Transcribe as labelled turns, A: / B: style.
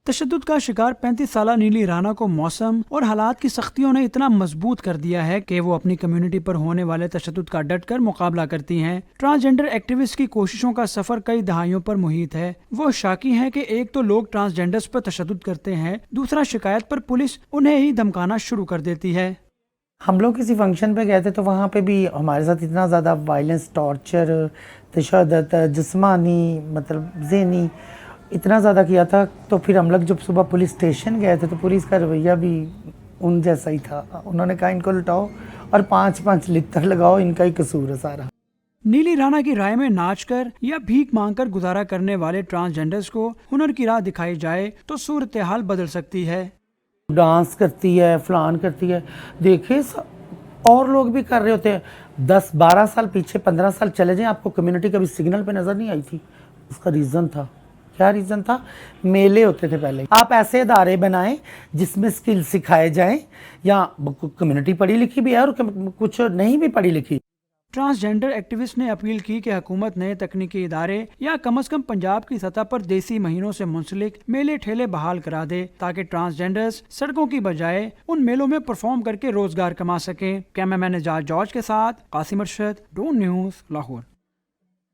A: تشدد کا شکار 35 سالہ نیلی رانا کو موسم اور حالات کی سختیوں نے اتنا مضبوط کر دیا ہے کہ وہ اپنی کمیونٹی پر ہونے والے تشدد کا ڈٹ کر مقابلہ کرتی ہیں۔ ٹرانسجینڈر ایکٹیوسٹ کی کوششوں کا سفر کئی دہائیوں پر محیط ہے۔ وہ شاکی ہیں کہ ایک تو لوگ ٹرانسجینڈرز پر تشدد کرتے ہیں، دوسرا شکایت پر پولیس انہیں ہی دھمکانا شروع کر دیتی ہے۔
B: ہم لوگ کسی فنکشن پہ گئے تھے تو وہاں پہ بھی ہمارے ساتھ اتنا زیادہ وائلنس، ٹارچر، تشدد، جسمانی ذہنی اتنا زیادہ کیا تھا۔ تو پھر ہم لوگ جب صبح پولیس اسٹیشن گئے تھے تو پولیس کا رویہ بھی ان جیسا ہی تھا۔ انہوں نے کہا ان کو لٹاؤ اور 5 لتر لگاؤ، ان کا ہی قصور ہے سارا۔
A: نیلی رانا کی رائے میں ناچ کر یا بھیک مانگ کر گزارا کرنے والے ٹرانسجینڈرز کو ہنر کی راہ دکھائی جائے تو صورتحال بدل سکتی ہے۔
B: ڈانس کرتی ہے، فلان کرتی ہے، دیکھیں اور لوگ بھی کر رہے ہوتے ہیں۔ 10-12 سال پیچھے، 15 سال چلے جائیں، آپ کو کمیونٹی کبھی سگنل پہ نظر نہیں آئی تھی۔ اس کا ریزن تھا، کیا ریزن تھا؟ میلے ہوتے تھے پہلے۔ آپ ایسے ادارے بنائیں جس میں سکل سکھائے جائیں، یا کمیونٹی پڑھی لکھی بھی ہے اور کچھ نہیں بھی پڑھی لکھی۔
A: ٹرانسجینڈر ایکٹیوسٹ نے اپیل کی کہ حکومت نئے تکنیکی ادارے یا کم از کم پنجاب کی سطح پر دیسی مہینوں سے منسلک میلے ٹھیلے بحال کرا دے تاکہ ٹرانسجینڈرز سڑکوں کی بجائے ان میلوں میں پرفارم کر کے روزگار کما سکیں۔ کیمرہ مین اعجاز جارج کے ساتھ قاسم ارشد، ڈون نیوز، لاہور۔